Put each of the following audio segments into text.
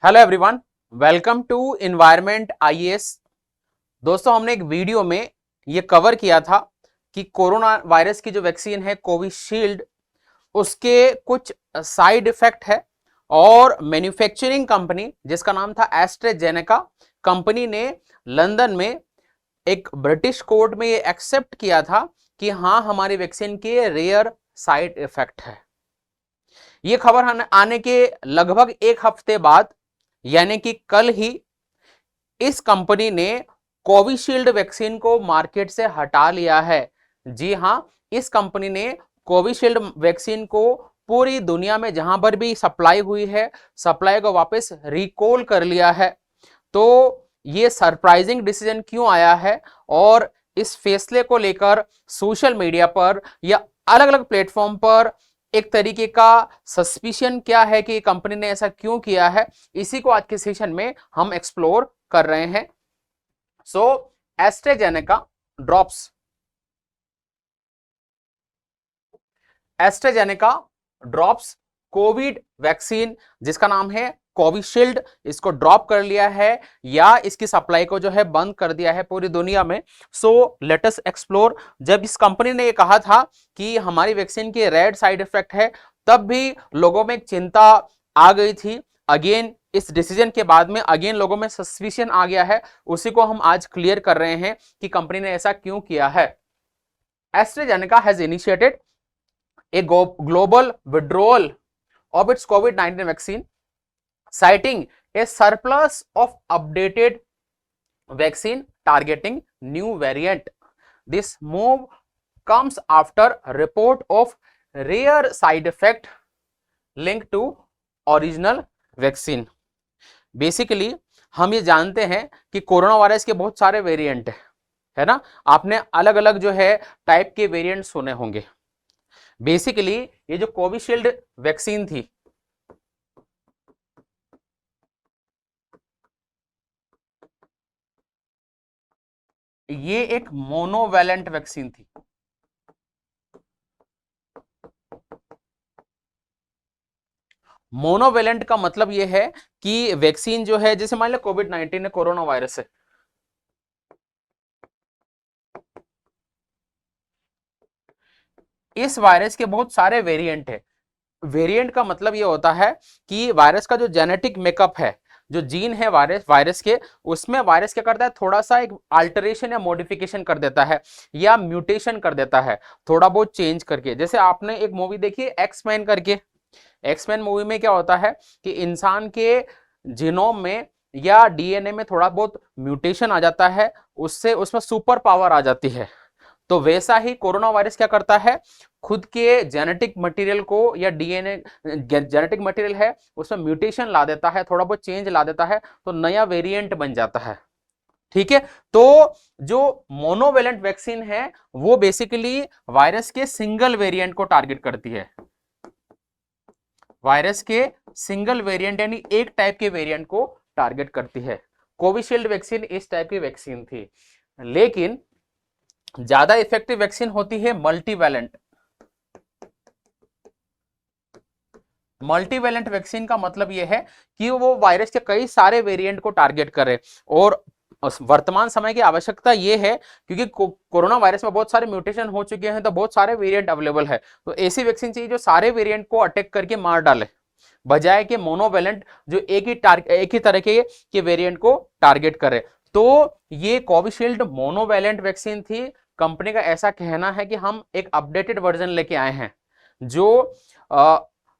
Hello everyone, welcome to environment IAS. दोस्तों, हमने एक वीडियो में ये कवर किया था कि कोरोना वायरस की जो वैक्सीन है कोविशील्ड, उसके कुछ साइड इफेक्ट है और मैन्युफैक्चरिंग कंपनी जिसका नाम था एस्ट्राजेनेका कंपनी ने लंदन में एक ब्रिटिश कोर्ट में ये एक्सेप्ट किया था कि हाँ, हमारी वैक्सीन के रेयर साइड इफेक्ट है। ये खबर आने के लगभग एक हफ्ते बाद यानी कि कल ही इस कंपनी ने कोविशील्ड वैक्सीन को मार्केट से हटा लिया है। जी हां, इस कंपनी ने कोविशील्ड वैक्सीन को पूरी दुनिया में जहां पर भी सप्लाई हुई है, सप्लाई को वापस रिकॉल कर लिया है। तो ये सरप्राइजिंग डिसीजन क्यों आया है और इस फैसले को लेकर सोशल मीडिया पर या अलग अलग प्लेटफॉर्म पर एक तरीके का सस्पिशन क्या है कि कंपनी ने ऐसा क्यों किया है, इसी को आज के सेशन में हम एक्सप्लोर कर रहे हैं। सो एस्ट्राजेनेका ड्रॉप्स कोविड वैक्सीन जिसका नाम है कोविशील्ड, इसको ड्रॉप कर लिया है या इसकी सप्लाई को जो है बंद कर दिया है पूरी दुनिया में। So let us explore. जब इस कंपनी ने ये कहा था कि हमारी वैक्सीन के रेड साइड इफेक्ट है, तब भी लोगों में एक चिंता आ गई थी। अगेन इस डिसीजन के बाद में अगेन लोगों में सस्पिशन आ गया है, उसी को हम आज क्लियर कर रहे हैं कि कंपनी ने ऐसा क्यों किया है। AstraZeneca has initiated a global withdrawal of its COVID-19 vaccine, citing a surplus of updated vaccine targeting new variant. This move comes after report of rare side effect linked to original vaccine. Basically हम ये जानते हैं कि corona virus के बहुत सारे variant है ना, आपने अलग अलग जो है टाइप के वेरिएंट सुने होंगे। बेसिकली ये जो कोविशील्ड वैक्सीन थी, ये एक मोनोवैलेंट वैक्सीन थी। मोनोवैलेंट का मतलब ये है कि वैक्सीन जो है, जैसे मान लो कोविड-19 है, कोरोना वायरस है, इस वायरस के बहुत सारे वेरिएंट है। वेरिएंट का मतलब ये होता है कि वायरस का जो जेनेटिक मेकअप है, जो जीन है वायरस के, उसमें वायरस क्या करता है, थोड़ा सा एक अल्टरेशन या मॉडिफिकेशन कर देता है या म्यूटेशन कर देता है, थोड़ा बहुत चेंज करके। जैसे आपने एक मूवी देखी है एक्समैन करके, एक्समैन मूवी में क्या होता है कि इंसान के जीनोम में या डीएनए में थोड़ा बहुत म्यूटेशन आ जाता है, उससे उसमें सुपर पावर आ जाती है। तो वैसा ही कोरोना वायरस क्या करता है, खुद के जेनेटिक मटेरियल को या डीएनए जेनेटिक मटेरियल है उसमें म्यूटेशन ला देता है, थोड़ा बहुत चेंज ला देता है, तो नया वेरिएंट बन जाता है। ठीक है, तो जो मोनोवेलेंट वैक्सीन है वो बेसिकली वायरस के सिंगल वेरिएंट को टारगेट करती है। वायरस के सिंगल वेरिएंट यानी एक टाइप के वेरिएंट को टारगेट करती है। कोविशील्ड वैक्सीन इस टाइप की वैक्सीन थी, लेकिन ज्यादा इफेक्टिव वैक्सीन होती है मल्टीवैलेंट। मल्टीवैलेंट वैक्सीन का मतलब यह है कि वो वायरस के कई सारे वेरिएंट को टारगेट करे, और वर्तमान समय की आवश्यकता यह है क्योंकि कोरोना वायरस में बहुत सारे म्यूटेशन हो चुके हैं, तो बहुत सारे वेरिएंट अवेलेबल है, तो ऐसी वैक्सीन चाहिए जो सारे वेरिएंट को अटैक करके मार डाले, बजाय के मोनोवैलेंट जो एक ही तरह के वेरिएंट को टारगेट करे। तो ये कोविशील्ड मोनोवैलेंट वैक्सीन थी। कंपनी का ऐसा कहना है कि हम एक अपडेटेड वर्जन लेके आए हैं जो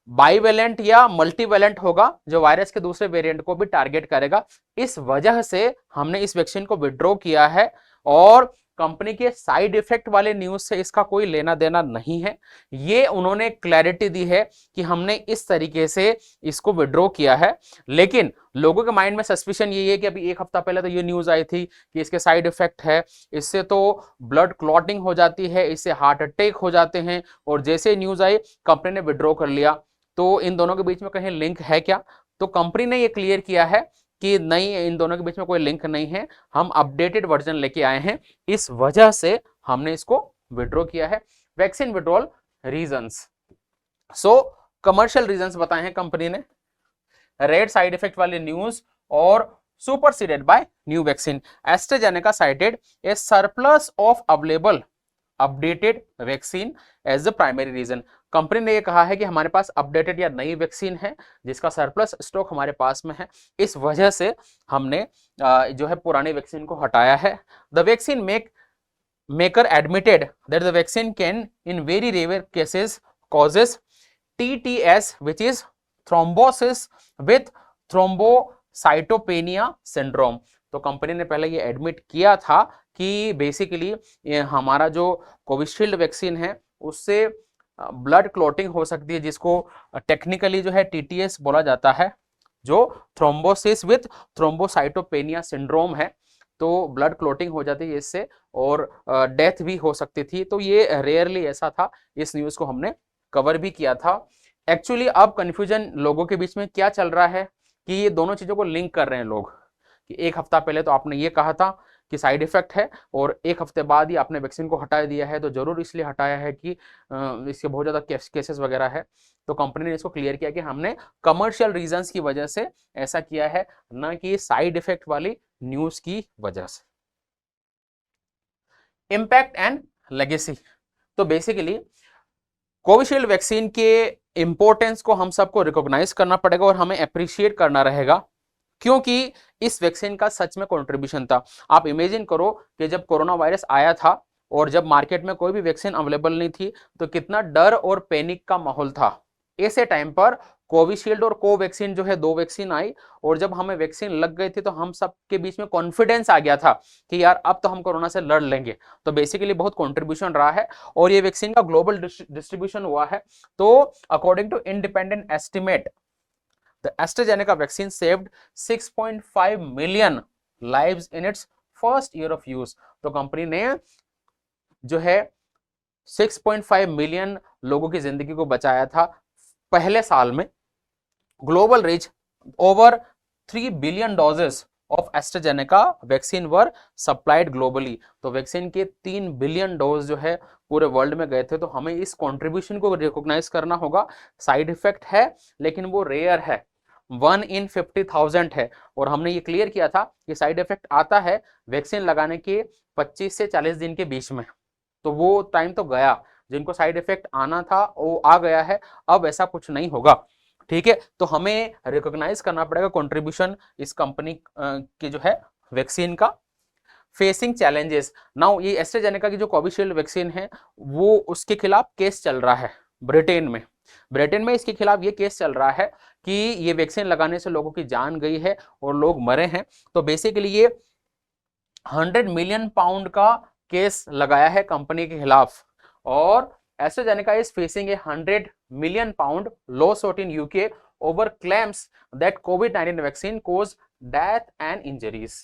बाइवेलेंट या मल्टीवेलेंट होगा, जो वायरस के दूसरे वेरिएंट को भी टारगेट करेगा। इस वजह से हमने इस वैक्सीन को विड्रॉ किया है, और कंपनी के साइड इफेक्ट वाले न्यूज से इसका कोई लेना देना नहीं है। ये उन्होंने क्लैरिटी दी है कि हमने इस तरीके से इसको विड्रॉ किया है। लेकिन लोगों के माइंड में सस्पिशन ये है कि अभी एक हफ्ता पहले तो ये न्यूज आई थी कि इसके साइड इफेक्ट है, इससे तो ब्लड क्लॉटिंग हो जाती है, इससे हार्ट अटैक हो जाते हैं, और जैसे न्यूज आई कंपनी ने विड्रॉ कर लिया। तो इन दोनों के बीच में कहीं लिंक है क्या? तो कंपनी ने ये क्लियर किया है कि नहीं, इन दोनों के बीच में कोई लिंक नहीं है, हम अपडेटेड वर्जन लेके आए हैं, इस वजह से हमने इसको विड्रॉ किया है। वैक्सीन विड्रॉल रीजंस, सो कमर्शियल रीजंस बताए हैं कंपनी ने। रेड साइड इफेक्ट वाली न्यूज और superseded by new vaccine. AstraZeneca cited a surplus of available updated vaccine as the primary reason. Company ने ये कहा है कि हमारे पास अपडेटेड या नई वैक्सीन है जिसका सरप्लस स्टॉक हमारे पास में है, इस वजह से हमने जो है पुरानी वैक्सीन को हटाया है. The vaccine maker admitted that the vaccine can in very rare cases causes TTS, which is thrombosis with thrombocytopenia syndrome. तो कंपनी ने पहले ये एडमिट किया था कि बेसिकली हमारा जो कोविशील्ड वैक्सीन है उससे ब्लड क्लॉटिंग हो सकती है, जिसको टेक्निकली जो है TTS बोला जाता है, जो थ्रोम्बोसिस विथ थ्रोम्बोसाइटोपेनिया सिंड्रोम है. तो ब्लड क्लॉटिंग हो जाती है इससे और डेथ भी हो सकती थी. तो ये रेयरली ऐसा था, इस न्यूज को हमने कवर भी किया था. एक्चुअली अब कंफ्यूजन लोगों के बीच में क्या चल रहा है कि ये दोनों चीजों को लिंक कर रहे हैं लोग कि एक हफ्ता पहले तो आपने ये कहा था कि साइड इफेक्ट है और एक हफ्ते बाद ही आपने वैक्सीन को हटा दिया है. तो जरूर इसलिए हटाया है कि इसके बहुत ज्यादा केसेस वगैरह है. तो कंपनी ने इसको क्लियर किया कि हमने कमर्शियल रीजंस की वजह से ऐसा किया है, ना कि साइड इफेक्ट वाली न्यूज की वजह से. Impact and legacy. तो बेसिकली कोविशील्ड वैक्सीन के इंपॉर्टेंस को हम सबको रिकॉग्नाइज करना पड़ेगा और हमें अप्रिशिएट करना रहेगा, क्योंकि इस वैक्सीन का सच में कंट्रीब्यूशन था. आप इमेजिन करो कि जब कोरोना वायरस आया था और जब मार्केट में कोई भी वैक्सीन अवेलेबल नहीं थी तो कितना डर और पैनिक का माहौल था. ऐसे टाइम पर कोविशील्ड और कोवैक्सीन जो है, दो वैक्सीन आई और जब हमें वैक्सीन लग गई थी तो हम सब के बीच में कॉन्फिडेंस आ गया था कि यार अब तो हम कोरोना से लड़ लेंगे. तो बेसिकली बहुत कंट्रीब्यूशन रहा है और ये वैक्सीन का ग्लोबल डिस्ट्रीब्यूशन हुआ है. तो according to independent estimate, the AstraZeneca vaccine saved 6.5 million lives in its first year of use. तो कंपनी ने जो है 6.5 मिलियन लोगों की जिंदगी को बचाया था पहले साल में. Global reach over 3 billion doses of AstraZeneca vaccine were supplied globally. तो वैक्सीन के 3 बिलियन डोज जो है पूरे वर्ल्ड में गए थे. तो हमें इस कंट्रीब्यूशन को रिकॉग्नाइज करना होगा. साइड इफेक्ट है लेकिन वो रेयर है, 1 in 50,000 है. और हमने ये क्लियर किया था कि साइड इफेक्ट आता है वैक्सीन लगाने के 25 से 40 दिन के बीच में. तो वो टाइम तो गया, जिनको साइड इफेक्ट आना था वो आ गया है, अब ऐसा कुछ नहीं होगा. ठीक है, तो हमें रिकॉग्नाइज करना पड़ेगा कंट्रीब्यूशन इस कंपनी की जो है वैक्सीन का. Facing challenges. नाउ ये एस्ट्राजेनेका की जो कोविशील्ड वैक्सीन है वो उसके खिलाफ केस चल रहा है ब्रिटेन में. ब्रिटेन में इसके खिलाफ ये केस चल रहा है कि ये वैक्सीन लगाने से लोगों की जान गई है और लोग मरे हैं. तो बेसिकली ये 100 मिलियन पाउंड का केस लगाया है कंपनी के खिलाफ और AstraZeneca is facing A 100 million pound lawsuit in UK over claims that covid vaccine cause death and injuries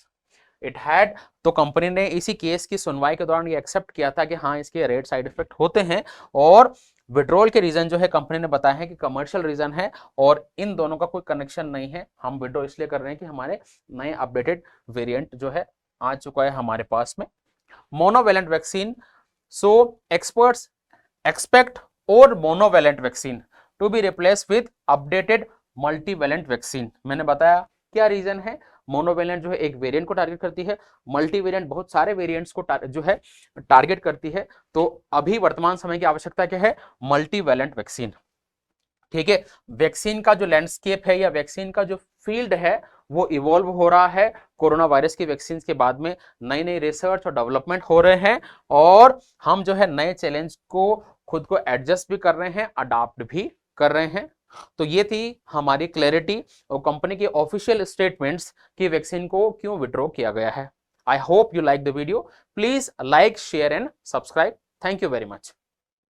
it had. तो कंपनी ने इसी केस की सुनवाई के दौरान ये एक्सेप्ट किया था कि हाँ इसके रेड साइड इफेक्ट होते हैं और विड्रॉल के रीजन जो है कंपनी ने बताया है कि कमर्शियल रीजन है और इन दोनों का कोई कनेक्शन नहीं है. हम विड्रॉ इसलिए कर रहे हैं कि हमारे नए अपडेटेड वेरिएंट जो है आ चुका है हमारे पास में. Monovalent vaccine. So experts expect our monovalent vaccine to be replace with updated multivalent vaccine. मैंने बताया क्या रीजन है. मोनोवेलेंट जो है एक वेरिएंट को टारगेट करती है, मल्टीवेरिएंट बहुत सारे वेरिएंट्स को जो है टारगेट करती है. तो अभी वर्तमान समय की आवश्यकता क्या है, मल्टीवेलेंट वैक्सीन. ठीक है, वैक्सीन का जो लैंडस्केप है या वैक्सीन का जो फील्ड है वो इवॉल्व हो रहा है. कोरोना वायरस की वैक्सीन के बाद में नई नई रिसर्च और डेवलपमेंट हो रहे हैं और हम जो है नए चैलेंज को खुद को एडजस्ट भी कर रहे हैं, अडाप्ट भी कर रहे हैं. तो ये थी हमारी क्लैरिटी और कंपनी के ऑफिशियल स्टेटमेंट्स कि वैक्सीन को क्यों विड्रॉ किया गया है. I hope you like the video. Please like, share and subscribe. Thank you very much.